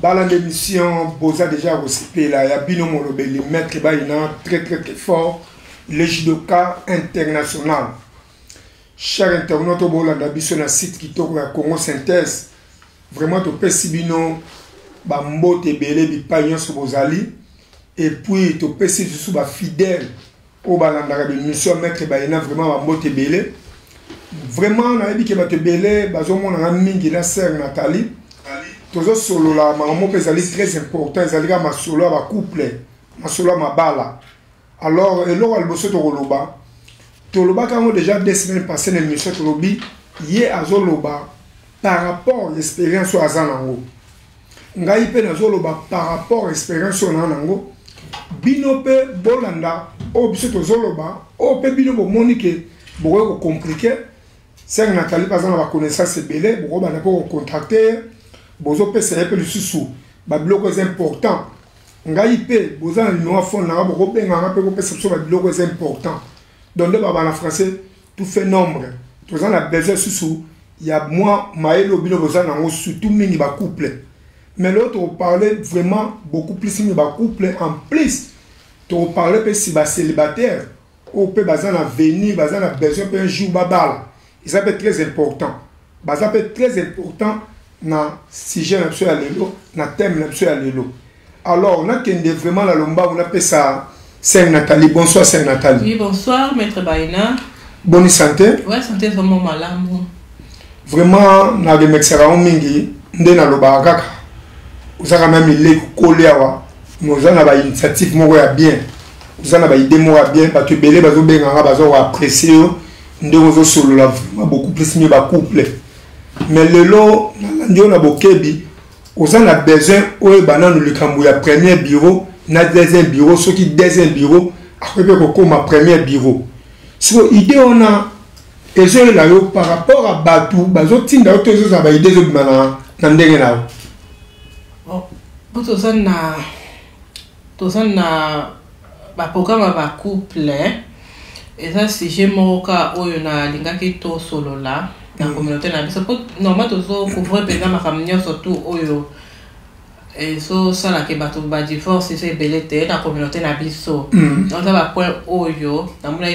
Dans l'émission, Boza déjà recyclé là, il y a Bino Molobeli, maître très fort, le judoka international. Cher internaute, Bolanda Biso na site qui tourne à Congo Synthèse. Vraiment, tu peux si Bino, Bambo te belé, Bipagnon sur Bozali. Et puis, tu peux si tu es fidèle au Balanda de mission, maître Bayena, vraiment, Bambo te belé. Vraiment, on a dit que te belé, Bazomo na mingi na sœur Nathalie. Toujours solo là, maman est très important, ils ma solo ma couple, ma solo ma bala. Alors, et là, elle bosse au Roloba. Toloba, quand on déjà 2 semaines passées, l'émission Tolobi, yé à Zoloba, par rapport à l'expérience sur Azanango. Ngaï pe na Zoloba, par rapport à l'expérience sur Azanango, Binope, Bolanda, au biso Zoloba, au pe Binope, Monique, beaucoup compliqué. C'est Nathalie, par exemple, la connaissance est belle, beaucoup d'abord contacter. Bozo pe c'est un peu le sous ba bloc est important ngai pe boza no fond na bo benga na pe ko perception ba bloc est important donc le baba en français tout fait nombre tous en a besoin sous il y a moi maelo bino boza na surtout mingi ba couple mais l'autre on parlait vraiment beaucoup plus mingi ba couple en plus to parler pe si ba célibataire ou pe baza na venir baza na besoin pe un jour babal ça peut être très important baza peut être très important na sujet na lelo na thème na lelo. Alors on a qu'une vraiment la lomba on appelle ça Sœur Nathalie. Bonsoir Sœur Nathalie. Oui, bonsoir maître Bayena. Bonne santé. Ouais, santé vraiment malade. Vraiment na de mexera mingi ndé na loba kaka. Uzaka même il collé awa. Nous on a ba initiative moko ya bien. Nous on a ba idée moko ya bien parce que belé bazo benga bazo apprécier ndé ozo solo la beaucoup plus mieux ba couple. Mais le lot, on a bokebi, on a besoin de banan le cambou ya premier bureau, na deuxième bureau, ce qui deuxième bureau, après que ma premier bureau. So idée on a et là par rapport à Batou, bazo tinda auto zo ba idée zo bana na ndenge na. Bon, pour tout ça na ba programme ba couple et ça si j'ai mon cas où on a lingaki to solo là. La communauté na biso normalement tozo couvrir pendant ma famille surtout oyo et ça la ke bato ba divorce c'est belete na communauté na biso donc ça va point oyo na mona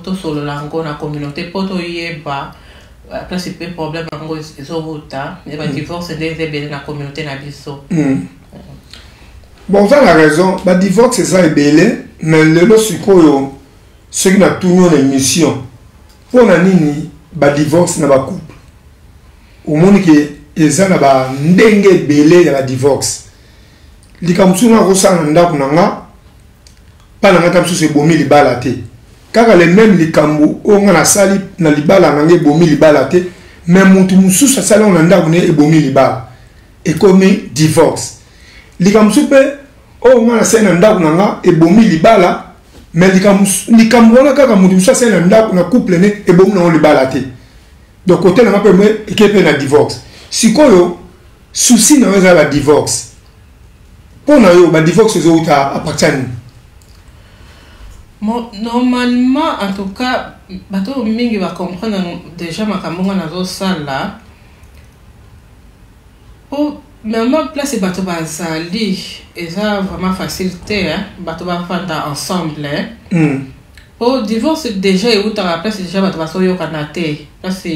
to solo la ngo na communauté poto yeba principal problème ngo eso buta et ba divorce des belé na communauté na biso. Bon ça la raison ba divorce c'est ça belé mais le lo sikoyo ce qui na tout une émission pour na nini ba divorce na ba couple au monde que eza na ba ndenge belé ya ba divorce likamsuna rosana ndaku nanga pa nanga tamsu se bomi libala te kaka le même likambu o nga na sali na libala nanga bomi libala te même mutu mususu sala na ndaku ne e bomi libala e komi divorce likamsu pe o nga na sala na ndaku nanga e bomi libala mais likambu wana kaka mutu mususu sala na ndaku na couple ne e bomi na libala te donc côté na pe me ekepe na divorce sikoyo souci na weza la divorce pour na yo ba divorce zo uta apatani normalement en tout cas bato mingi va comprendre déjà makambo na zo sala pour même place bato ba sali et ça vraiment facilité hein bato ba fanda ensemble hein pour divorce déjà et uta la place déjà bato ba so yo kanate parce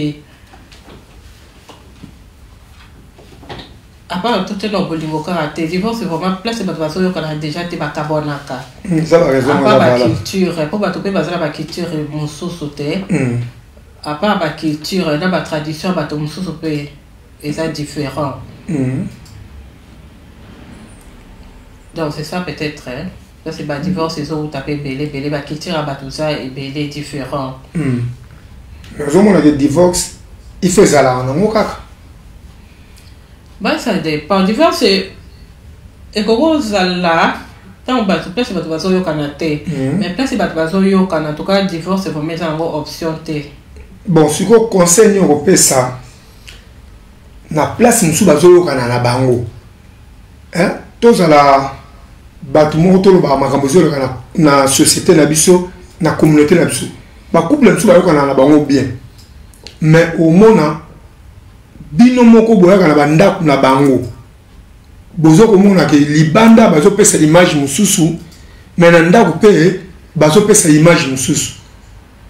à part tout le bolingo karaté divorce c'est vraiment place bato ba so yo kana déjà te ba kabonaka ça la raison à part la culture pour bato pe bazala ba culture mususu te à part ba culture na ba tradition bato mususu pe et ça différent. Donc c'est ça peut-être hein ça c'est ba divorce c'est où taper belé ba culture ba tout ça et belé différent. Mais au moment de divorce il fait ça là on kaka. Bah ça dépend divorce et comment ça là tant ba tout place bato bazo yo kanate mais place bato bazo yo kana en tout cas divorce c'est vraiment ça en option T. Bon si ko conseil on peut ça na place musu bazo yo kana na bango hein tous la bato mo to lo ba makambo zo kana na société na biso na communauté na biso ba couple musu ba yo kana na bango bien mais au mona bino moko boyaka na bandaku na bango bozo komona ke libanda bazo pesa image mususu mais na ndako pe bazo pesa image mususu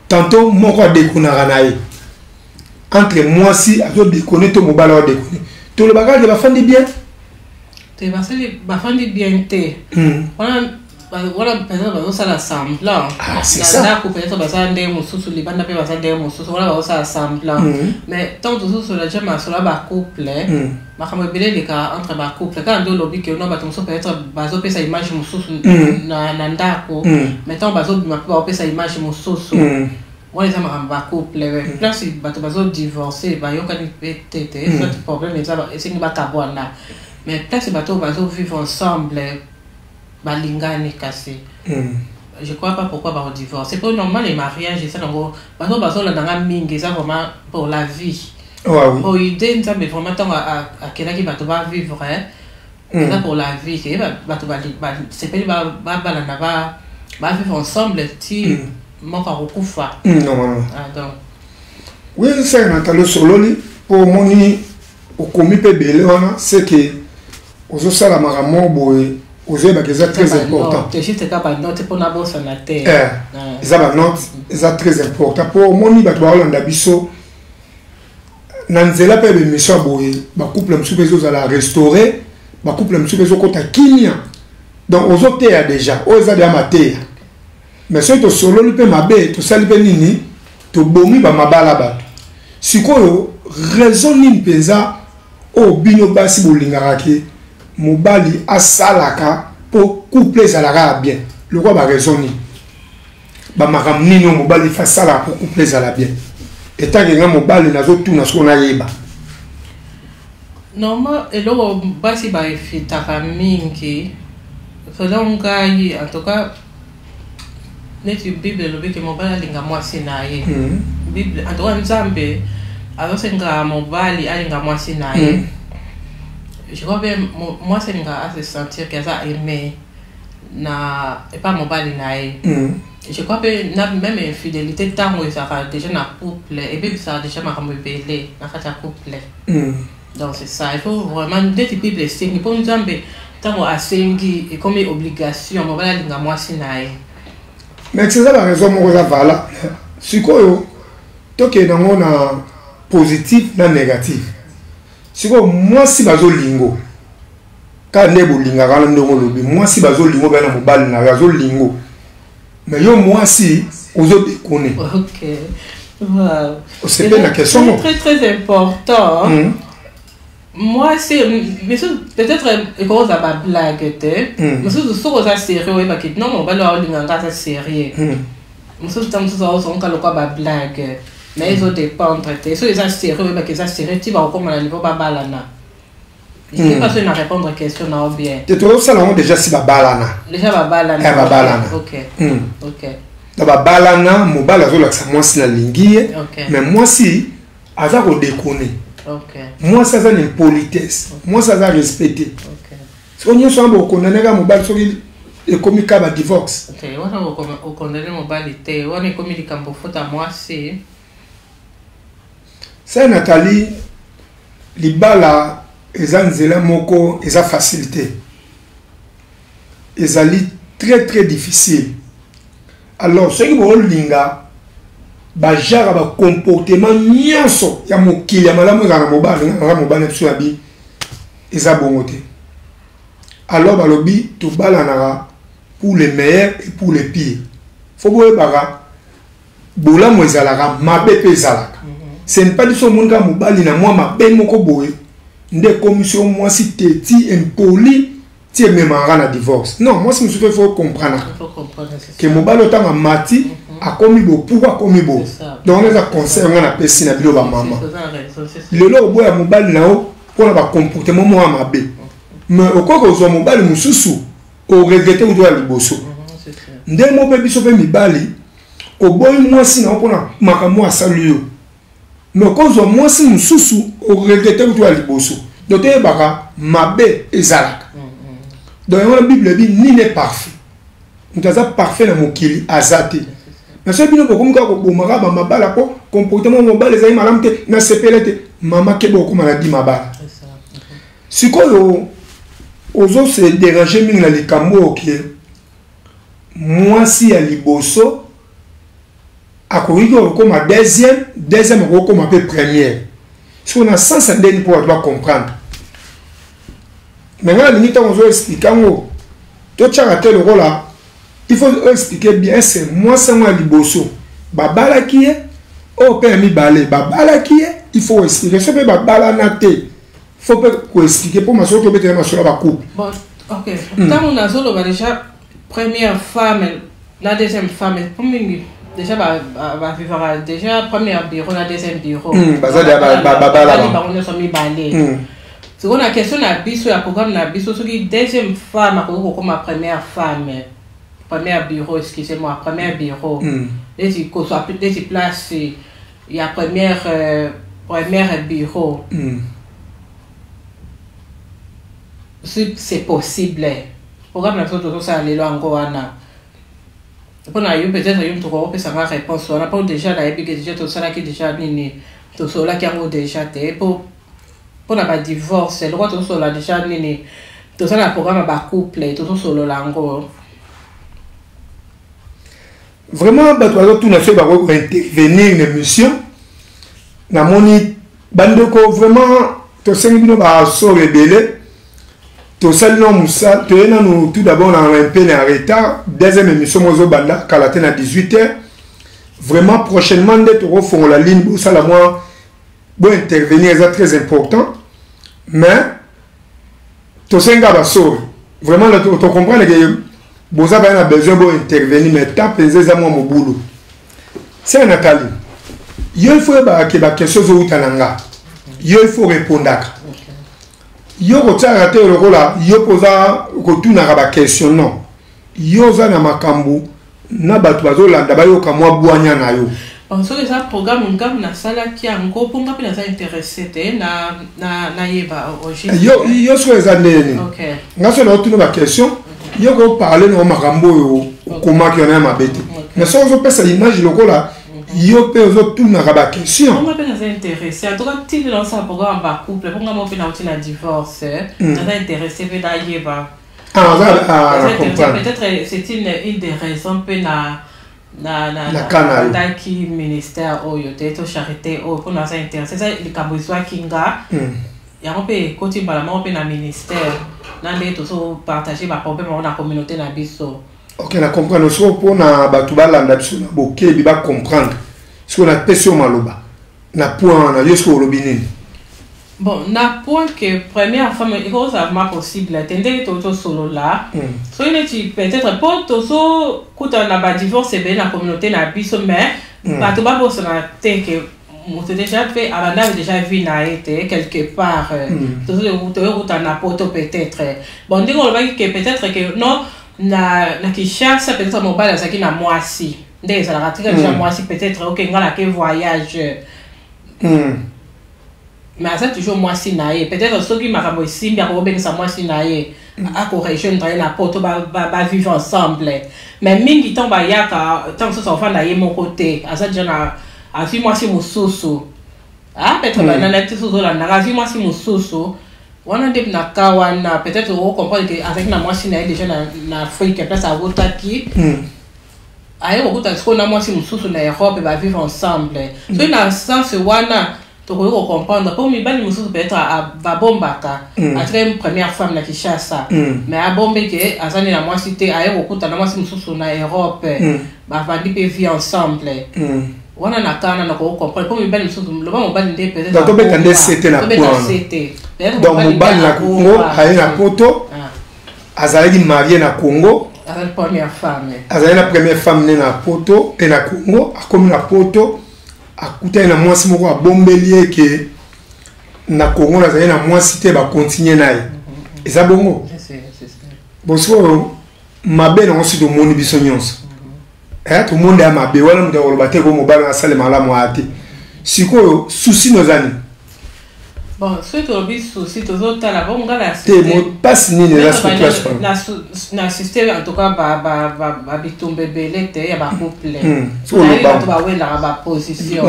tantôt moko a déconner na ye entre moi si azo déconner to mobala wa déconner to le bagage de ba fandi bien te ba fandi bien te voilà peut-être ça l'assemblage c'est ça peut-être ça ndé mususu libanda pe ça ndé mususu voilà ça assemblage mais tant tout sur la jama sur la couple ma comme belé les cas entre ba couple quand on lobby que non ba tout peut-être bazo pe sa image mususu na ndako mais tant bazo ma pe sa image mususu voilà ça ma ba couple là si bazo divorcer ba yo kan peut-être c'est problème ça c'est ni ba tabwana mais peut-être bazo vivre ensemble balingani cassé. Je crois pas pourquoi va divorce. C'est pas normal les mariages et ça donc bazo la dans mingi ça vraiment pour la vie. Oui. Pour idée ça mais vraiment tant à quelqu'un qui va vivre ça pour la vie que c'est pas va vivre ensemble ti mon pas recouffa. Non. Ah donc. Oui, c'est Nathalie Sololi pour moni au commis pebele c'est que aux ça la maramo boy c'est très important. C'est pas note pour la bosse na terre. C'est pas note, c'est très important. Pour moni ba to Hollanda biso nanzela pe mission boye ba couple msupezo za la restaurer, ba couple msupezo kota kinya. Donc aux autres déjà, aux za de mater. Mais c'est to solo li pe mabe, to sali pe nini, to bomi ba mabala ba. Sikoyo raison ni mpenza o bino basi bolingaka ke mobali asalaka pour couple zalaka bien le roi ba raisonner ba makamni no mobali fa sala pour couple zala bien et tant que nga mobali nazo tuna sona yeba normal elo basi ba fitaka mingi selon ngai en tout cas neti bible lo beke mobali alinga mwasi naye bible en tout cas nzambe azosenga mobali alinga mwasi naye. Je crois que moi c'est à se sentir que ça aimé na et pas mobile nae. Je crois que même infidélité tant que ça déjà na couple et puis ça déjà m'a comme belé na ka couple. Donc c'est ça, il faut vraiment des types de signes pour nous ambe tant à sengi et comme obligation mobile linga moi si nae. Mais c'est ça la raison moi la vala. Sikoyo toke na ngona positif na négatif. Si moi si bazo lingo ka nebo linga kana ndongo lobi moi si bazo lingo bana mobali na bazo lingo mais yo moi si ozo déconner. OK. Wow. C'est bien la question. C'est très important. Moi c'est mais peut-être cause à ma blague mais c'est sur ça sérieux et pas que non mobali wa linga ça sérieux. Mais c'est tant ça on ka lokwa ba blague. Mais ils ont dépendre de ça, ils ont sérieux, mais qu'ils ont sérieux, tu vas comme à niveau babalana. Je ne sais pas si on a répondre à la question ou bien. Tu as ça déjà si babalana. Déjà babalana. Babalana. Ok. Donc babalana, mobile azo la moi si la lingi, mais moi si azako déconner. Ok. Moi ça c'est une politesse. Moi ça c'est respecter. Ok. Si on y est on condamner ga mobile sur et comme il a divorce. Ok, on condamner mobile té, on est comme il campo faute à moi c'est ça Nathalie libala ezanzela moko eza facilité ezali très difficile alors ce qui bo linga ba jara ba comportement nyonso ya mokili ya malamu za mobali so abi eza bongote alors balobi to balanaka pour les meilleurs et pour les pires faut boye bara bola mo ezalaka mabe pe ezalaka. Ce n'est pas du tout mon gars mobali na moi ma ben moko boye nde commission moi si ti impoli ti même en divorce. Non, moi si me souffre faut comprendre. Que mobali otanga mati a commis beau pourquoi commis beau. Donc on les a conseillé on a pesi na bilo ba maman. Le lo boya mobali na o pour ba comportement moi mabe. Mais au quoi que mobali mususu o regretter ou doit liboso. Nde mo be biso pe mibali o boy moi si na opona makambo asaluyo. Mais quand moi si nous sous au regretté ou toi liboso donc tu baka mabe ezalaka donc la Bible dit ni n'est parfait nous avons parfait dans mokili azate mais ce bino ko kumka ko bomaka ba mabala ko comportement mobile ezali malamu te na sepelete mama kebo ko maladi mabala sikoyo ozo se déranger mingi na likambo ok mwasi ya liboso akoki kokoma deuxième akokoma pe première so na sens ndeni po bato comprendre mais nga lingi ntango ozo expliquer yango totyaka te lokola il faut expliquer bien c'est mwasi yango ya liboso babalaki ye oyo mpe ya mibale babalaki ye il faut expliquer so mpe babalana te faut pas expliquer pour ma soeur qui était ma soeur la couple. Bon, ok. Quand on a zolo déjà première femme, la deuxième femme, déjà va vivre déjà première bureau, la deuxième bureau. Baza de baba là. On est mis balé. C'est qu'on a question la biso ya programme la biso ce qui deuxième femme comme ma première femme. Première bureau, excusez-moi, première bureau. Les qu'on soit des places il y a première bureau. Si c'est possible, le programme n'a pas ça aller loin encore ana. Pour na yo peut-être yo mtoko pe ça va réponse on a pas déjà la ebi déjà tout ça là qui déjà nini tout ça là qui a déjà té pour na ba divorce le droit tout ça là déjà nini tout ça là programme ba couple tout ça solo là encore. Vraiment ba toi tout na fait ba ko intervenir une mission na moni bandeko vraiment to sengi bino ba so rebelle. Tout ça, nous tout d'abord un peu en retard. Deuxième émission, nous banda Kalaten à 18h. Vraiment, prochainement, nous allons la ligne. Ça, moi, bon intervenir, c'est très important. Mais, tout ça, vraiment, tu comprends que vous avez besoin d'intervenir, mais tant que vous avez mon boulot. C'est Nathalie. Il faut que quelque chose où il faut répondre. Yo kotsara te lokola yo poza kotuna ba question non yo za na makambu na batu bazolanda bayoka mwa bwanya na yo parce que ça programme ngam na sala ki ango ponga pe na ça intéressé te na yeba yo so ezanene OK ngaso na otuna ba question yo ko parler no makambo yo koma ki ona mabete mais so zo pesa image lokola yo pe ozo tuna ba question on m'appelle ça intéressé en tout cas tu lances un programme ba couple pour moi on peut na divorce ça intéressé pe da yeba peut-être c'est une des raisons pe na qui ministère au yote to charité au pour nous intéressé ça les kabozwa kinga ya on peut côté balamon pe na ministère na ndeto so partager ba problème na communauté na biso. Ok, na comprendre so pour na batu balanda biso na boké bi ba comprendre ce qu'on a pèsé au maloba na point na yo so lobinini. Bon, na point que première femme il faut savoir possible tender toto solo là. So il est peut-être pas toto kuta na ba divorce be na communauté na biso mais batu ba boso na te que on déjà fait avant déjà vu na été quelque part toto na poto peut-être. Bon, dit on va que peut-être que non na Kinshasa peut-être mobile ça qui na moisi ndé ça la ratika déjà moisi peut-être OK ngala ke voyage mais ça toujours moisi naie peut-être ceux qui m'a moisi bien ko ben ça moisi naie à corriger na poto ba vivre ensemble mais mingi temps ba yaka tant ça enfant naie mon côté à ça déjà na a fi moisi mususu ah peut-être na na tsuzo la na fi moisi mususu on a des nakawana peut-être on comprend que avec la moitié na déjà na Afrique place à Wotaki ayo okuta ce qu'on a moitié mususu na Europe va vivre ensemble so na sens wana to ko comprendre pour mi bali mususu peut-être à babombaka à très première femme na Kinshasa mais à bombe que azani na moitié te ayo okuta na moitié mususu na Europe ba vandi pe vivre ensemble wana nakana na ko comprendre pour mi bali mususu le ba mobali ndé peut-être donc to betande c'était na point donc mobali na Congo aye na poto azali marié na Congo la première femme azali la première femme na poto et na Congo akomi na poto akuta na mwasi moko abombeli ke na Congo azali na mwasi te ba continuer naye eza bongo bon so mabe na osi do moni biso nyonso tout le monde a mabe wala mutako lobate ko mobali na sale malamu ate sikoyo souci nozani Bon, ce que l'on souci, tout autres, là, on va T'es pas signé de la situation. N'assister en tout cas, bah, bitumbe belé, il y a un couple. Sur le banc. Tu vas voir la position.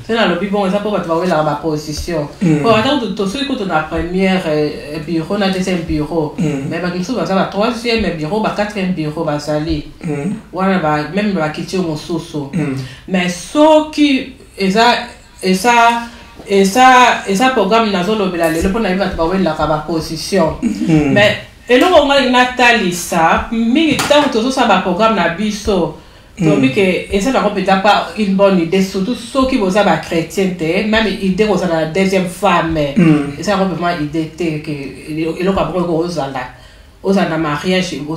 C'est dans le bon, ça pour tu vas voir la position. Pour attendre tout ce que tu as première bureau, na deuxième bureau. Mais bah, nous sommes dans le troisième bureau, bah, quatrième bureau, bah, ça allait. Voilà, bah, même bah, quitter mon sous. Mais ce qui et ça programme nazo lobela le pour n'arriver à trouver la position mais et là on a Nathalie ça mais tant que ça va programme na biso donc que et ça ne peut pas une bonne idée surtout ceux qui vous avez chrétienté même idée aux la deuxième femme et ça vraiment idée que et là après aux la mariage aux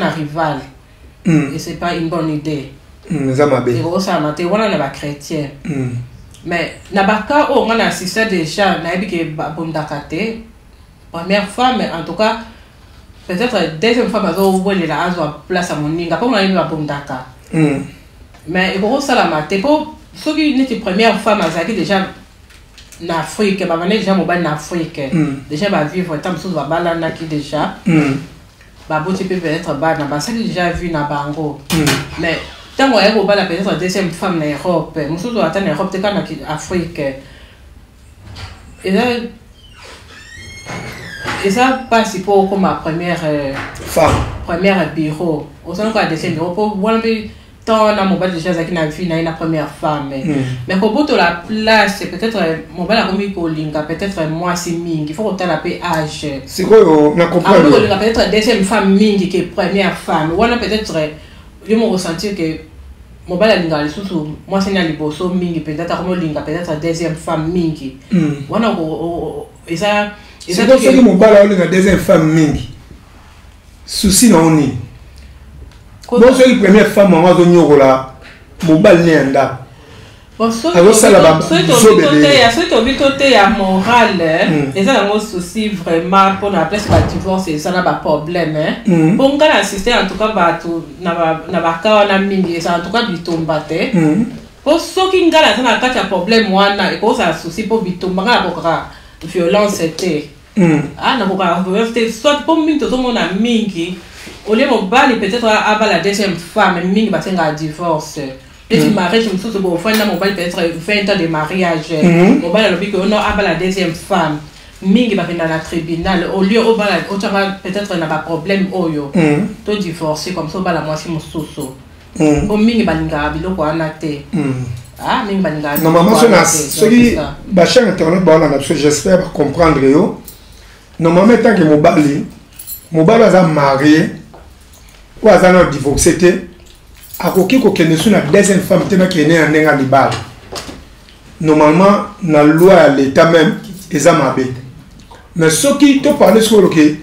la rival et c'est pas une bonne idée ça m'a bien et ça m'a été voilà na chrétien mais nabaka on a assisté déjà na ebi ke bondakate première femme en tout cas peut-être deuxième femme azo wele la azo place à moninga pas on a eu bondaka mais gros salamate pour ceux qui n'étaient première femme azaki déjà na Afrique ba déjà mobile na Afrique déjà ba vivre tant sous ba balana qui déjà ba boti peut-être ba na ba ça déjà vu na bango mais tant qu'on est au bas la peut-être deuxième femme en Europe, nous sommes en Europe, c'est quand en Afrique. Et ça passe pour comme ma première femme, première bureau. Au sein de la deuxième bureau, pour voir tant on a mobile déjà qui n'a vu na première femme. Mais pour bout de la place, peut-être mobile a remis pour linga, peut-être moi c'est ming. Il faut qu'on la paix âge. C'est quoi on a compris? Peut-être deuxième femme ming qui est première femme. Ou on a peut-être je me ressentir que mon bal linga les sous moi c'est na liboso mingi peut-être comme linga peut-être deuxième femme mingi wana et ça c'est que mon bal linga deuxième femme mingi souci non ni bon c'est la première femme on va donner là mon bal nenda bon ça c'est côté à moral et ça un souci vraiment pour la place de divorce et ça n'a pas problème bon quand assister en tout cas ba tout na ba ka na mingi ça en tout cas bitomba te pour ceux qui ngala ça na kati problème wana et cause ça souci pour bitomba ngala bokra violence était na bokra violence soit pour mingi tout le monde a mingi au lieu mon bal peut-être à la deuxième femme mingi ba senga divorce. Et du mariage, je me souviens que mon bal peut-être 20 ans de mariage. Mon bal a le que on a la deuxième femme. Mingi va venir dans la tribunal. Au lieu au bal, peut-être n'a pas problème oyo. To divorcer comme ça, bal à moi si mon soso. Au mingi balinga bilo ko anate. Ah mingi balinga. Normalement ce qui bachar internet ba on a j'espère comprendre yo. Normalement tant que mon bal a marié ou a divorcé. Akoki ko kende sur la deuxième femme tena qui est née en nenga libal normalement na loi à l'état même ezamabe mais ce qui te parle sur le que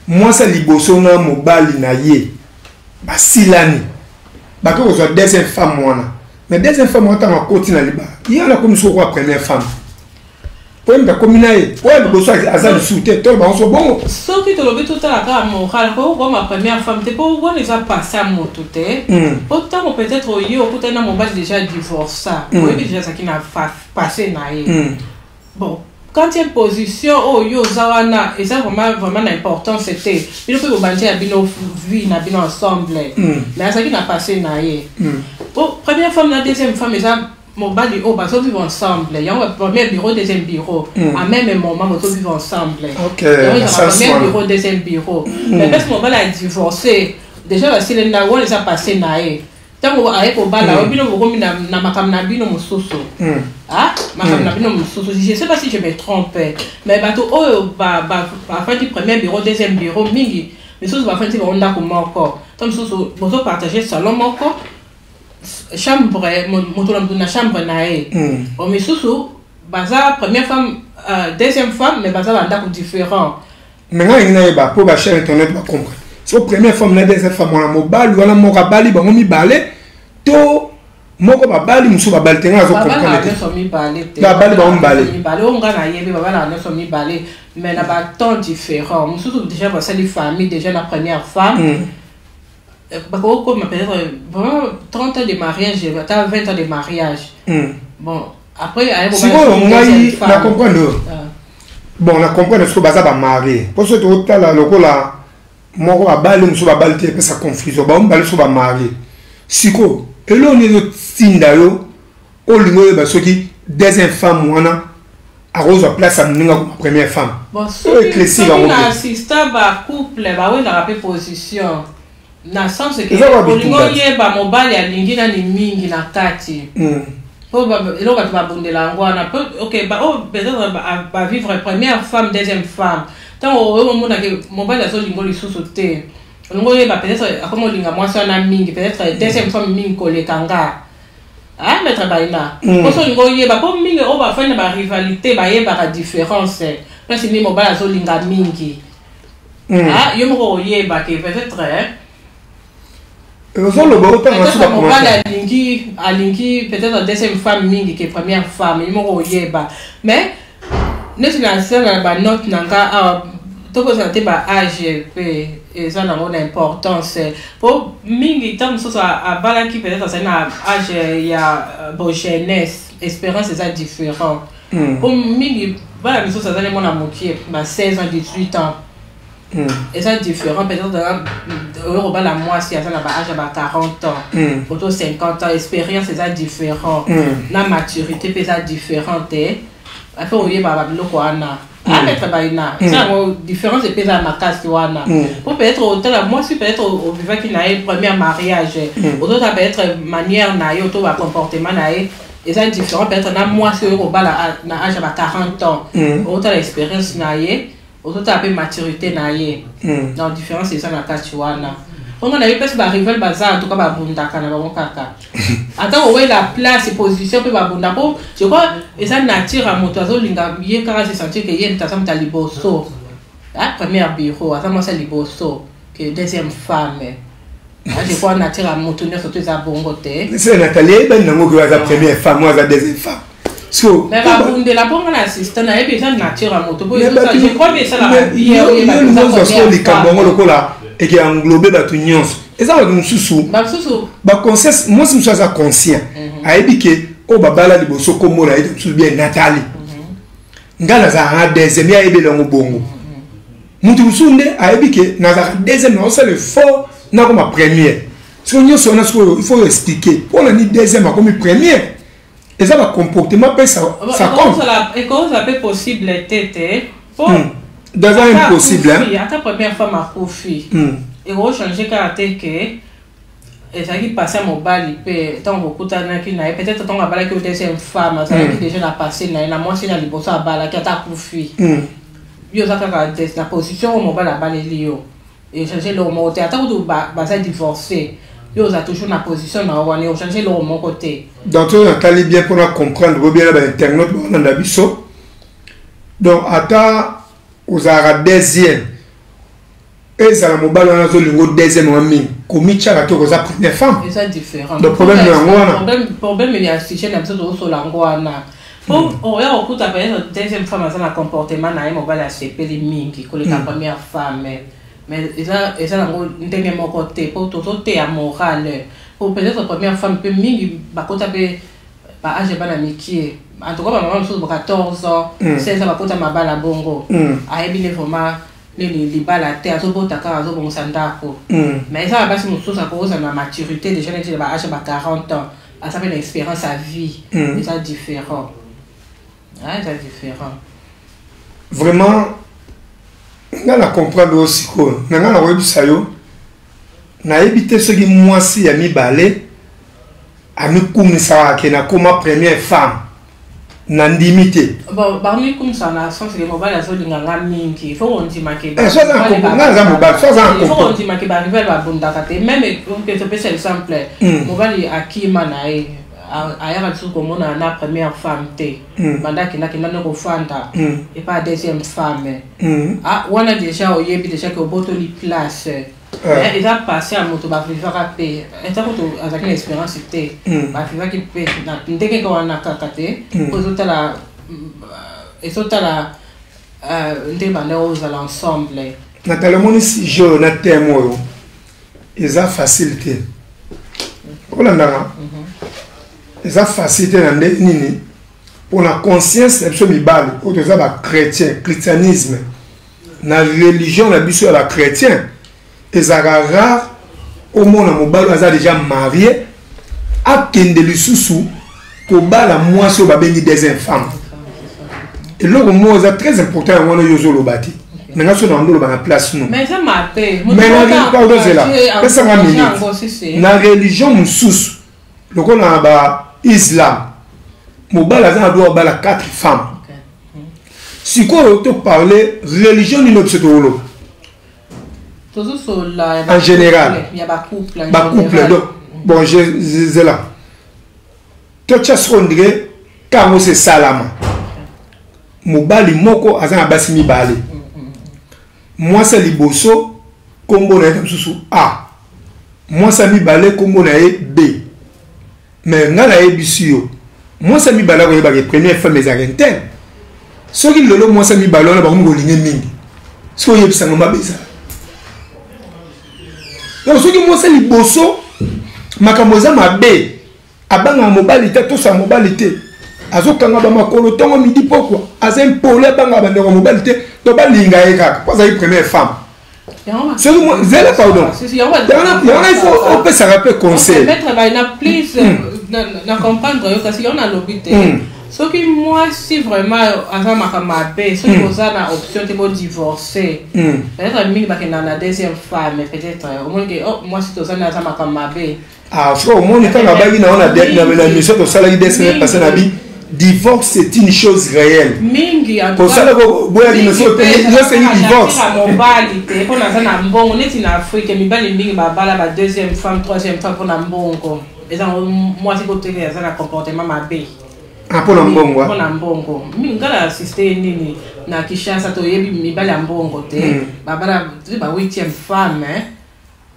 moi ça liboso na mobali na ye ba silani ba ko zo deuxième femme wana mais deuxième femme wana ta koti na libal il y a la comme sur la première femme pour me communailler ouais liboso azali souté to ba on so bon ce qui te le tout à la moral pour ma première femme te pour voir les a passé à mon tout autant peut-être yo peut na mon bal déjà divorcé oui déjà ça qui n'a passé na bon quand il y a une position oh yo zawana et ça vraiment important c'était il peut banter à bino vie na bino ensemble mais ça qui n'a passé na bon première femme la deuxième femme ça mon bali oh bah vivre ensemble il y a un premier bureau deuxième bureau à même moment on vivre ensemble OK ça premier bureau deuxième bureau mais parce que mon bali a divorcé déjà si les na on les a passé na tant on a pour bala bino vous na makamna bino mususu makamna bino mususu je sais pas si je me trompe mais bato oh ba fin du premier bureau deuxième bureau mingi mais sous ba fin du on a comme encore tant mususu vous partager salon encore chambre na chambre na o misusu baza première femme deuxième femme mais baza banda ko différent maintenant il na ba pour ba cher internet ba comprendre so première femme na deuxième femme na mobali wala moka bali ba ngomi balé to moko ba bali musu ba bali tenga zo comprendre ba bali ba balé on ngana yebe ba bala na so mi balé mais na ba temps différent musu déjà ba sali famille déjà la première femme comme peut-être 30 ans de mariage, 20 ans de mariage. Bon, après si on a comprendre bon on a comprendre ce que baza ba marié pour ce tout là lokola moko abali muso babali te pesa confusion ba mbali so ba marié siko elo ni tinda yo olingo ba soki deuxième femme wana a rose place à ninga comme première femme bon si on assiste ba couple ba we na rapé position na sens que olingo yeba mobali alingi na ni mingi na kati pour elo ba babundela ngwana OK ba o peut-être ba vivre première femme deuxième femme tant au moment que mobali aso lingo lisusu te olingo yeba peut-être comme olinga mwasa na mingi peut-être deuxième femme mingi kolekanga ah maître baina parce que lingo yeba pour mingi o ba faire ba rivalité ba yeba ka différence parce que ni mobali aso linga mingi ah yo mo yeba que peut-être alingi peut-être deuxième femme mingi que première femme il mo yeba mais ne se na ba note nanga to ko santé ba âge et ça n'a pas d'importance pour mingi tant so a bala qui peut-être ça na âge il y a bon jeunesse espérance c'est ça différent pour mingi bala miso ça na mon moitié ba 16 ans 18 ans et ça différent peut-être dans la moi si ça na ba âge ba 40 ans auto 50 ans expérience c'est ça différent la maturité peut ça différente après on y va biloko ana peut-être baina ça différence peut ça ma casse wana pour peut-être autant moi si peut-être au vivant qui n'a premier mariage auto ça peut être manière na yo to ba comportement na et ça différent peut-être na moi si au bas na âge ba 40 ans autant l'expérience na ye auto ça peut maturité na ye donc différence c'est ça na casse wana on a eu presque rival bazar en tout cas ba bunda kana ba kaka attends ouais la place et position peut ba bunda po je crois et ça nature à moto azo linga bien car se sentir que yé ta sam ta liboso la première bureau attends moi c'est liboso que deuxième femme je crois nature à moto ne surtout za bongo te c'est Nathalie ben nango que la première femme moi la deuxième femme so mais ba bunda la bongo na assistant na et ça nature à moto je crois que ça la bien et qui a englobé bato nyonso et ça nous susu ba conscience moi si nous sommes conscient aibi que o babala liboso komo na ite susu bien Nathalie ngala za ha deuxième ya ebe longo bongo mutu sunde aibi que na za deuxième non c'est le fort na comme première si on nyonso na so il faut expliquer pour la ni deuxième comme première et ça va comportement peut ça compte et comment ça peut possible tête dans un impossible hein ta première femme a profit et on changer caractère que et ça qui passe à mobile peut tant beaucoup tana qui n'a peut-être tant bala que deuxième femme ça qui déjà la passé na moi c'est na liboso bala qui a profit yo ça la position au mobile à bala lio et changer le mot attends ou ba ça divorcer yo ça toujours na position na on est changer le mon côté donc on a bien pour comprendre bien la internet on a biso donc attends aux arabes deuxième et ça la mobile on a zo deuxième ami comme tchara to za première femme et ça différent le problème il y a si j'ai l'impression sur l'angwana pour on va écouter après deuxième femme ça un comportement na mobile à CP les mingi que la première femme mais ça la ndenge mon côté pour tout sauter à moral pour peut-être première femme peu mingi ba kota be ba âge ba na mikie en tout cas maman chose 14 ans 16 ans ba kota mabala bongo a ebile vraiment les balles à terre zo bota ka zo bon sandako mais ça va pas si muso ça cause na maturité déjà net ba âge ba 40 ans ça fait l'expérience à vie et ça différent c'est différent vraiment ngana comprendre aussi ko ngana webisa yo na ebité ce qui moi si ya mibale ami kumisa ke na comme première femme na ndimité bon parmi comme ça na sens que mobile azo linganga mingi il faut on dit maké ça ça il faut on dit maké ba rival ba bunda kate même que ce peut être simple mobile akima na e ayaka tsu comme on a na première femme te banda kina no fanda et pas deuxième femme ah wana déjà oyebi déjà que boto li place et ça passé à moto ba vivre rapé et ça moto avec une expérience té ba vivre qui peut na ndenge ko wana kakate ozota la et sota la ndeba na oza l'ensemble na talemoni si je na témoin eza facilité olanda eza facilité na nde nini pour la conscience de mibali au toza ba chrétien christianisme na religion la biso ya ba chrétien ezaka rare au monde mobali aza déjà marié akende lisusu ko bala mwasi ba bengi deuxième femme et le mot est très important on a yozo lobati mais nga so na ndolo ba place nous mais ça m'a fait mais na pardon c'est là pesa nga minute na religion mususu lokola ba islam mobali aza doit bala 4 femmes si quoi te parler religion ni l'obsédolo en général il y a ba couple donc bon je là to chasondre quand c'est salama mobali moko azana basi mibale moi c'est liboso kombo na msusu A moi c'est mibale kombo na B mais ngala ebisio moi c'est mibale ko yeba ke première femme ezarenten soki lolo moi c'est mibale na ba ko linge mingi so yebisa ngoma beza donc soki moi c'est liboso makambo za mabe abanga mobilité to sa mobilité azokanga ba makolo tongo midi pourquoi azem pole banga ba ndeko mobilité to ba linga eka kwa za première femme c'est moi zela pardon il faut on peut ça rappeler conseil mettre ba ina please na comprendre yo kasi on a l'obité ce qui moi si vraiment avant ma paix ce qui ça na option de divorcer peut-être mingi ba na deuxième femme peut-être au moins que oh moi si to ça na ma paix ah so au moins quand la bague na on a la mission to ça la idée c'est passer na bi divorce c'est une chose réelle mingi pour ça la boya di monsieur c'est une divorce mobilité pour na na mbongo neti na Afrique mibali mingi ba bala ba deuxième femme troisième femme pour na mbongo et ça moi c'est côté ça na comportement mabe ah pour na mbongo pour na mbongo mingi ngala assister nini na Kinshasa to yebi mibali ya mbongo te ba bala ba 8e femme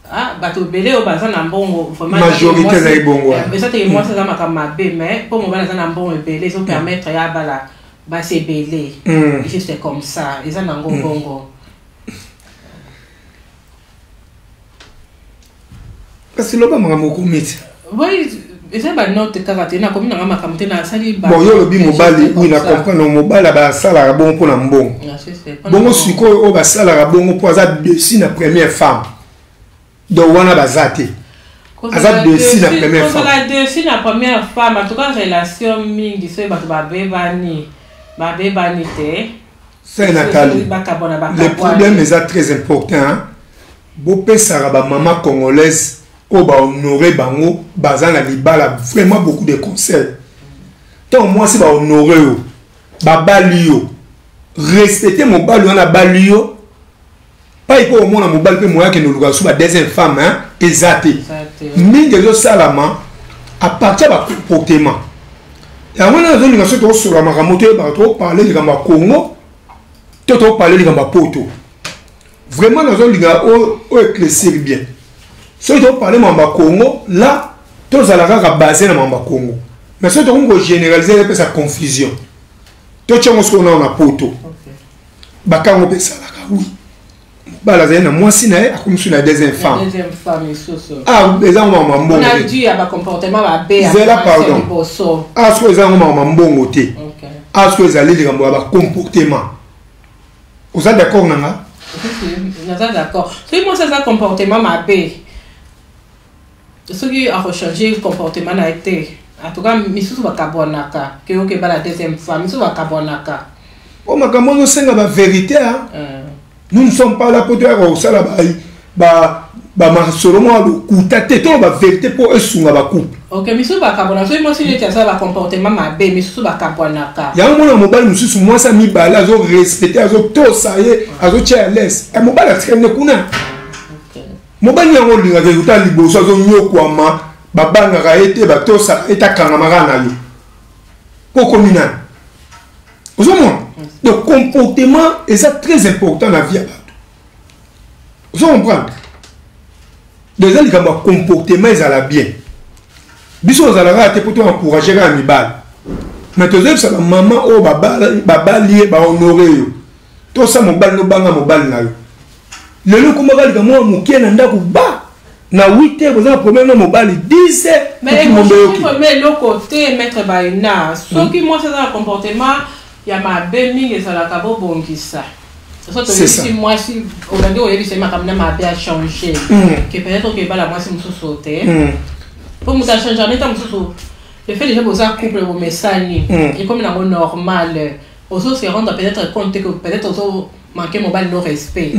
ah bato belé au bazan na mbongo vraiment majorité za ibongo mais ça te moi ça makama be mais pour mon bazan na mbongo belé ça permettre ya bala ba se belé juste comme ça ils en ont bongo parce que loba mama ko miti oui ça ba note karaté na comme na makama te na sali ba bon yo lobi mobali oui na comprendre mobali ba sala bon pour na mbongo bongo siko o ba sala bongo pour za dessus na première femme donc on a basé azat de si la première femme la de si la première femme en tout cas relation mingi so ba bebani te c'est Nathalie le problème est très important bopé saraba maman congolaise o ba honorer bango bazana libala vraiment beaucoup de conseils tant moi c'est ba honorer ba balio respecter mon balio na balio pas il faut au monde mobile que moi qui nous regarde sur la deuxième femme hein exacté mais de salama à partir de comportement et à mon avis nous sommes sur la maramoto et trop parler de gamba Congo tout parler de gamba poto vraiment nous sommes au éclaircir bien si tu parler mamba Congo là tous à la basé dans mamba Congo mais si tu on généraliser un peu sa confusion tout ce qu'on a poto bakango pe ça oui bala zena moi si na comme sur la deuxième femme ah les gens maman mbongo on a dit à ba comportement ba bé zela pardon ah ce que les gens maman mbongo te ah ce que les allez dire ba comportement vous êtes d'accord nanga nous sommes d'accord c'est moi ça comportement ma bé ce qui a changé le comportement a été en tout cas misusu ba kabonaka que OK ba la deuxième femme misusu ba kabonaka oh makambo senga ba vérité hein nous ne sommes pas là pour dire au sala ba solomo le kutate to ba vérité pour esunga ba couple OK miso ba kabona so moi si les ça ba comportement mabe miso ba kabona ka ya mona mobali mususu moi ça mi bala zo respecter azo to saye azo tia laisse e mobali tsene kuna OK mobali yango linga ke uta liboso azo nyokwama babanga ka ete ba to sa etakanga magana yo koko mina ozomo le comportement est très important dans la vie. Vous comprenez? Déjà, le comportement est à bien. Biso za la te pour encourager la mibal. Mais tu sais ça maman o baba lié ba honorer yo. To ça mobal no banga mobal na yo. Le lo kuma bali ka mo mukie na ndako ba na 8h vous avez un problème na mobali 10h mais mais le côté maître baina ce qui moi c'est un comportement ya mabe mingi ezala ka bobongisa c'est ça moi si aujourd'hui on est ma kamna mabe a changé que peut-être que bala moi si muso sauter pour muta changer en état muso le fait déjà poser couple au message et comme la normal aussi se rendre peut-être compte que peut-être aussi manquer mobile no respect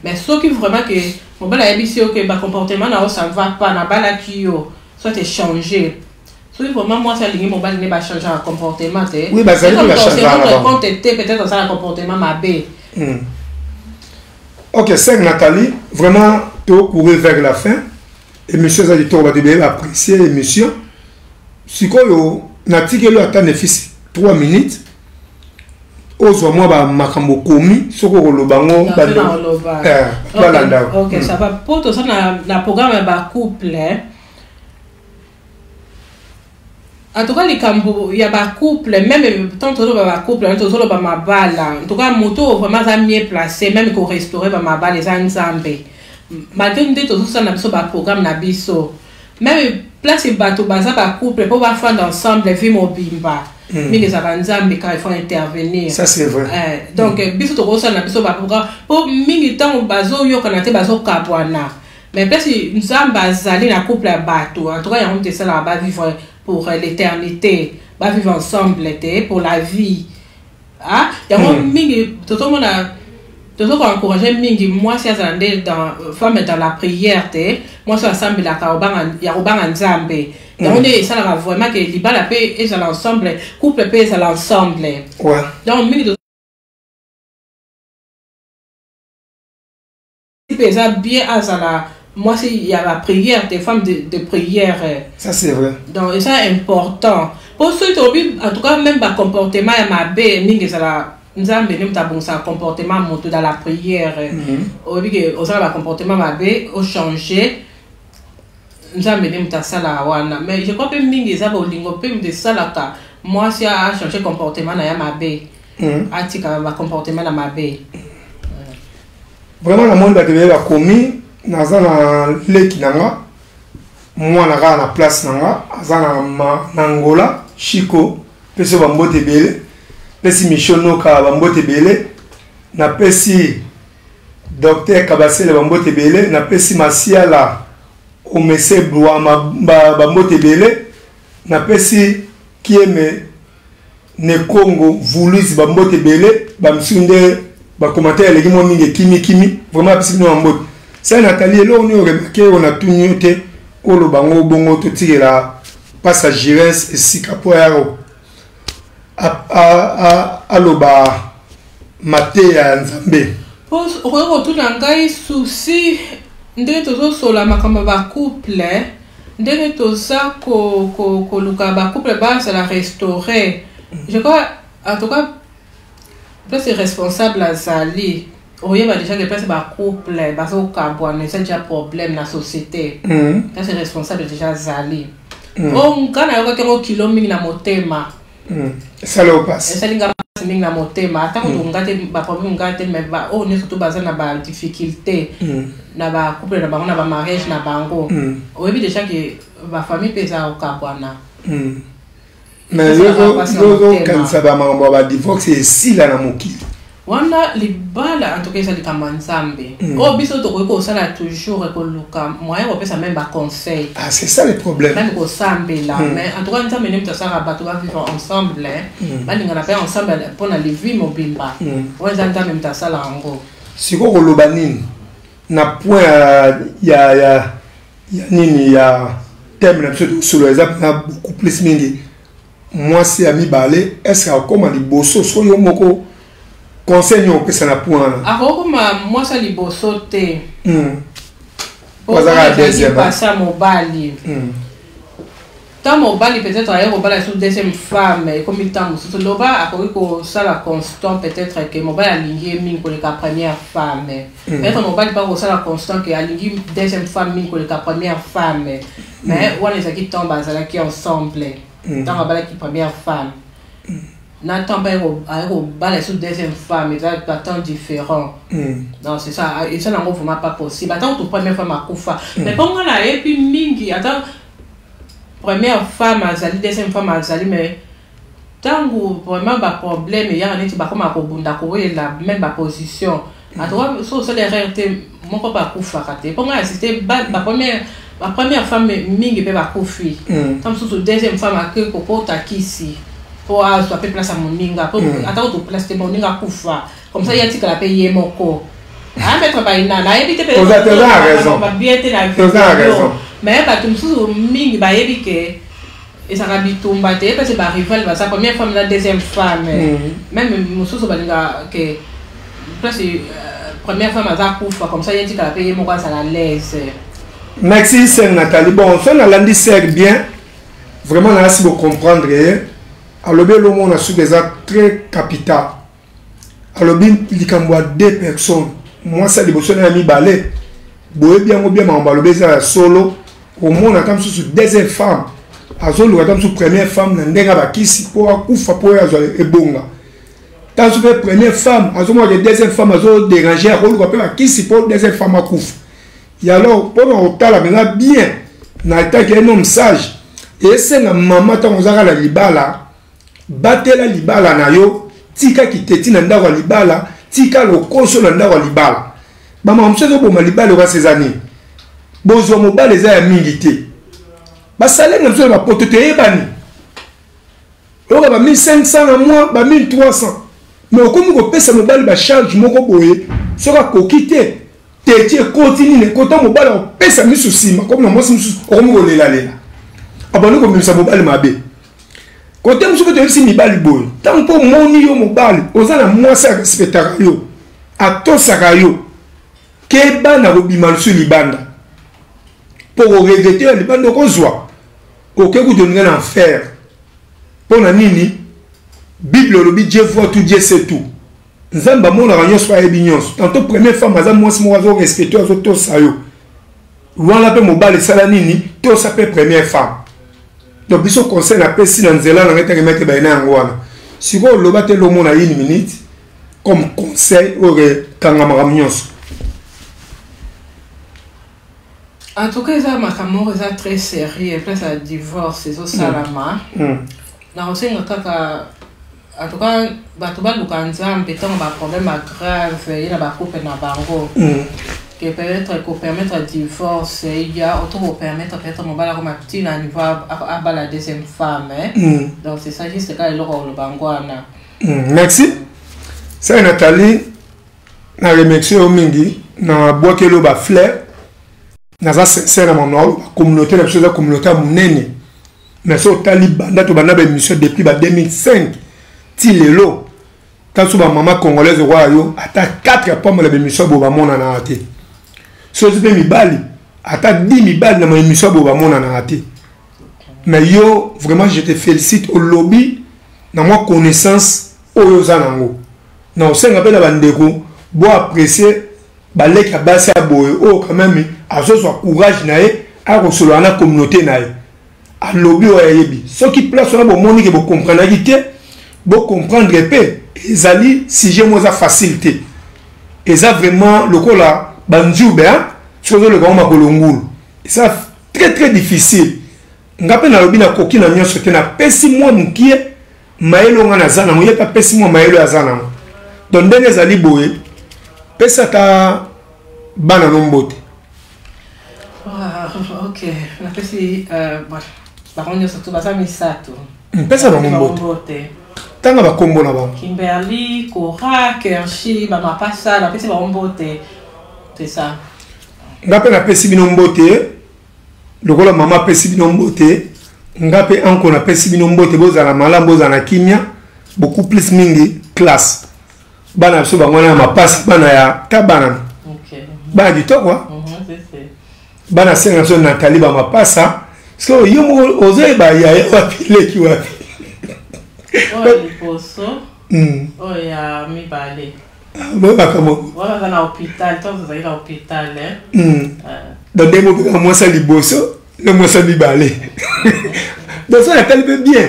mais ce qui vraiment que mobile a habitué que ba comportement na ça va pas na bala qui yo soit changer so vraiment moi ça ligne mobile ne va changer un comportement oui bah ça va changer quand peut-être ça un comportement mabe OK c'est Nathalie vraiment to courir vers la fin et monsieur Zadito va te apprécier l'émission sikoyo natikelo atane fils 3 minutes ozo moi ba makambo komi soko kolobango ba OK ça va pour tout ça na programme ba couple en tout cas les cambo il y a ba couple même tant que ba couple tout ça ba mabala en tout cas moto vraiment ça mieux placé même qu'on restaurer ba mabala les nzambe malgré nous tout ça na biso ba programme na biso même place bateau baza ba couple pour ba faire ensemble vie mobimba mais les avanzambe quand il faut intervenir ça c'est vrai donc biso to ça na biso ba programme pour mingi temps bazo yo kana te bazo kapwana mais place nzamba azali na couple bateau en tout cas on te ça là ba vivre pour l'éternité ba vivre ensemble pour la vie ah y a mingi tout le monde a toujours encourager mingi moi si azandé dans femme dans la prière moi ça ensemble la kaobanga ya robanga nzambe donc on est ça la vraiment que libala paix et l'ensemble couple paix à l'ensemble ouais donc mingi ça bien azala moi si il y a la prière des femmes de prière ça c'est vrai donc c'est important pour ceux qui en tout cas même ba comportement ya mabe mingi ça la nzambe ne mtabon sa comportement moto dans la prière obi que osala ba comportement mabe au changer nzambe ne mtasala wana mais je crois que mingi za ba lingo pe de salaka moi si a changer comportement na ya mabe atika ba comportement na mabe vraiment la monde ba te ba komi naza na leki nanga moi na ga na place nanga azana na Angola Chico pese ba mbote bele pesi mishono ka bambote bele na pesi docteur Kabasele bambote bele na pesi Masiala omese bwa bambote bele na pesi Kieme ne Congo Voulus bambote bele bamsunde ba commentaire les mo mingi kimi vraiment pesi no bambote c'est Nathalie là on est remarqué on a tout nyote olo bango bongo to tirela passagers et sikapoyaro aloba mate ya nzambe pos oko tu nangai souci ndenge tozo sola makamba ba couple ndenge toza ko luka ba couple ba ça la restaurer je crois en tout cas place responsable azali oye ba déjà que place ba couple ba so kabwana c'est déjà problème na société ça c'est responsable déjà azali on kana yo ko kilo mingi na motema ça le passe ça linga mingi na motema ata ko ngate ba problème ngate mais ba on est surtout basé na ba difficulté na ba couple na ba na ba mariage na bango oyebi déjà que ba famille pesa o kabwana mais yo quand ça ba mambo ba divorce et si la na mokili wana libala en tout cas ça li kamanzambe o biso to ko ça là toujours ko luka moyen ko pesa même ba conseil c'est ça le problème même ko sambe là mais en tout cas nzambe ne mtasa ba to va vivre ensemble ba linga na pa ensemble pour na vie mobimba o nzambe mtasa la ngo siko ko lobanini na point ya nini ya thème na biso sur les exemples na beaucoup plus mingi moi c'est ami balé est-ce que comme liboso so yo moko conseil nous que ça n'a point moi ça liboso te pour ça deuxième passer mobali tant mobali peut-être ailleurs mobali sur deuxième femme comme il temps sur loba a ko ça la constant peut-être que mobali aligné min pour la première femme peut-être mobali pas ça la constant que aligné deuxième femme min pour la première femme mais on les qui tombent ça qui ensemble dans mobali qui première femme n'attend pas au bal sur deuxième femme, ils attendent différent. Non, c'est ça, et ça n'a vraiment pas possible. Attends, tu première femme à Koufa. Mais pour moi, là, et puis Mingi, attends, première femme à Zali, deuxième femme à Zali, mais tant que vraiment, il y a un problème, il y a un étude, comme à Kobunda, la même position. Attends, ça, les réalités, mon papa Koufa, pour moi, c'était ma première femme, Mingi, peut va Koufi. Tant que la deuxième femme à que Koko Takisi. Pour avoir place à mon minga, pour attendre de place de mon minga Koufa. Comme ça, il y a un petit la payer mon corps. Ah, mettre pas une nana, éviter peut-être. Vous avez raison. Vous avez raison. Mais pas tout le monde, mingi, bah, éviter. Et ça va vite tomber, parce que bah, rival, sa première femme, la deuxième femme. Même, monsieur, ça va que. Place, première femme, à Koufa. Comme ça, il y a un petit la payer mon corps, ça la laisse. Merci, c'est Nathalie. Bon, ça, on a l'andi sert bien. Vraiment, là, si vous comprendre. Alors, le monde a su des actes très capital. Alors, il y a deux personnes. Moi, c'est les personnes qui ont mis balai. Boé bien ou bien, mais on va le solo. Au monde, on a sur deuxième femme. On a sur première femme. On a qui si pour Koufa pour Ebonga. Tant sur la première femme, on a deuxième femme. On a dérangé. On a qui si pour deuxième femme à Koufa. Et alors, pendant le temps, on a bien. On a été un homme sage. Et c'est la maman qui a la libala. Batela libala na yo tika kiteti na ndako libala tika lokoso na ndako libala ba mamsezo bo malibala wa sezani bozo mobale za ya mingi te ba salaire na msezo ba potote ebani oka ba 1500 na mois ba 1300 mais okomi ko pesa mobale ba charge moko boye soka kokite tetie continue ne kota mobale o pesa misusima comme na mosi misus okomi ko lela abano ko misa mobale mabe. Quand tu as dit mibali boy, tant pour moni yo mobali, ozana moi ça respectera yo. Ato sakayo. Keba na robima sur libanda. Pour regretter libanda ko zwa. OK ku donner en enfer. Pour na nini? Bible le Dieu voit tout, Dieu sait tout. Nzamba mona ranyo soa ebinyos. Tantôt première femme aza moi si moi respecter azo to sayo. Wala pe mobali sala nini? To sa pe première femme. Donc, si on conseille la paix, si on est là, on va mettre les gens. Si on le bat le monde à une minute, comme conseil, on va en tout cas, ça m'a très sérieux. Après, ça divorce, c'est ça, la main. En tout cas, il y a un problème grave, il y a un couple dans bango. Qui peut permettre un divorce, il y a autant pour permettre peut-être mon bal comme petit à niveau à la deuxième femme. Donc c'est ça juste quand il aura le bangouana. Merci. C'est Nathalie. Na remercie au mingi na boîte le ba fleur. Na za c'est na mon communauté la chose la communauté munene. Mais so talibanda to bana ba émission depuis ba 2005. Ti lelo. Quand tu vas maman congolaise roi yo ata 4 pommes la émission bo ba mona na ate. So tu peux mibali ata 10 mibali na ma émission bo ba mona na ate. Mais yo vraiment je te félicite au lobby na moi connaissance oyo zanango. Na osenga pe na bandeko bo apprécier balek ya basi ya boye o quand même azo so courage na ye a ko solo na communauté na ye. A lobby o yebi. Ce qui place na bo moni ke bo comprendre ki bo comprendre pe ezali si j'ai moi ça facilité. Et ça vraiment le ko la banjube hein chose le grand makolongulu. Et ça très très difficile. Ngape na lobby na koki na nyonso te na pesi moi mukie maelo nga na zana mo yeta pesi moi maelo ya zana. Donc ndenge ezali boye pesa ta bana nombote. OK, na pesi ba konyo surtout ba sami sato. Pesa ba nombote. Tanga ba kombo na ba. Kimberly, Cora, Kershi, ba mapasa, na pesi ba nombote. C'est ça. Ngape na pesi binombote. Lokola mama pesi binombote. Ngape anko na pesi binombote boza na mala boza na kimia beaucoup plus mingi classe. Bana so bangwana mapasi bana ya tabana. OK. Bana du to quoi? C'est. Bana senga so Nathalie ba mapasa. So yo mo oze ba ya wapi leki wapi. Oh poso. Oh ya mi balé. Bon ba kamo. Voilà dans l'hôpital, toi vous allez à l'hôpital hein. Donc des mots moi ça liboso, le moi ça mi balé. Donc ça Nathalie peut bien.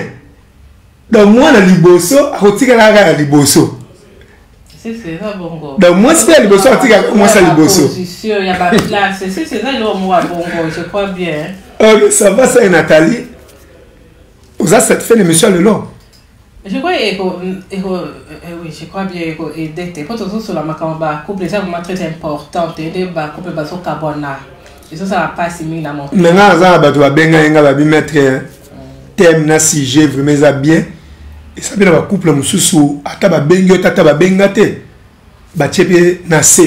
Donc moi na liboso akotika la ya liboso. C'est ça bongo. Donc moi c'est la liboso akotika moi ça liboso. Position, il y a pas place. C'est ça le moi bongo, je crois bien. Ok, ça va ça Nathalie. Vous avez cette fait l'émission le long. Je crois oui, je crois bien et d'être pour tout sur la macamba couple c'est vraiment très important et ba couple baso carbona. Et ça va pas si mille à mon. Maintenant ça va tu vas benga nga ba bi mettre thème na sujet vraiment ça bien. Et ça bien ba couple mususu ata ba benga tata ba benga te. Ba chepe na se.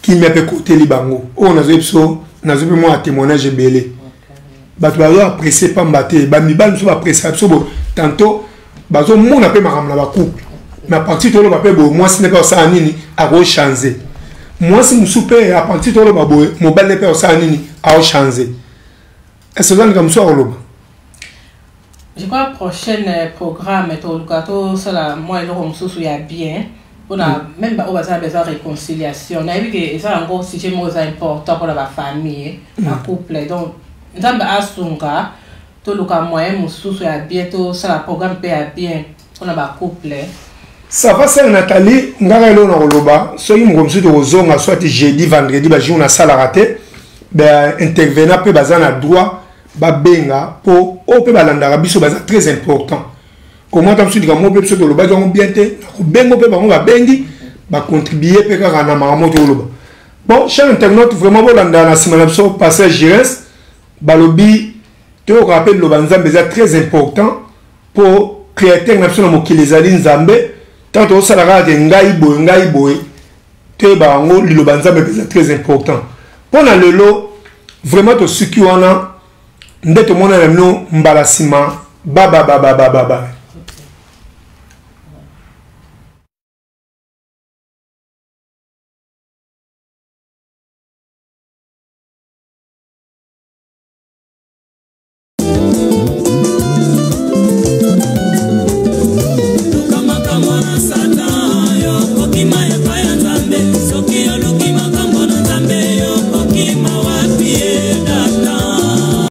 Qui me peut côté libango. Oh na zo moi témoignage belé. Ba tu vas apprécier pas mbaté, ba mi ba nous apprécier so tantôt bazo mon appelle ma ramla ba couple. Mais à partir de là, moi, si n'est pas ça, à changer. Moi, si je suis à partir de là, mon bel n'est pas ça, à changer. Est-ce que comme ça, je crois que le prochain programme, moi, il y a bien. On a même besoin de réconciliation. On a vu que c'est un gros sujet important pour la famille, la couple. Donc, nous avons besoin tout le moyen, il y a bientôt, ça le programme peut bien pour la couple. Ça va ça Nathalie, ngara elo na koloba, so yimo komsu to zonga soit jeudi vendredi ba jour na sala raté, ba intervenant pe bazana droit ba benga po o pe balanda biso baza très important. Comment tam su dika mo pe so to loba jongo bien te, ko bengo pe ba bengi ba contribuer pe ka na mamo to loba. Bon, cher internaute, vraiment bolanda na simana biso passage Gires, balobi to rappel lo banzambe c'est très important pour créateur na biso na mokili zali nzambe. Tant que ça la ngai boy te bango lilo banzambe c'est très important. Pour na lelo vraiment to suki wana ndeto mona na no mbalasima baba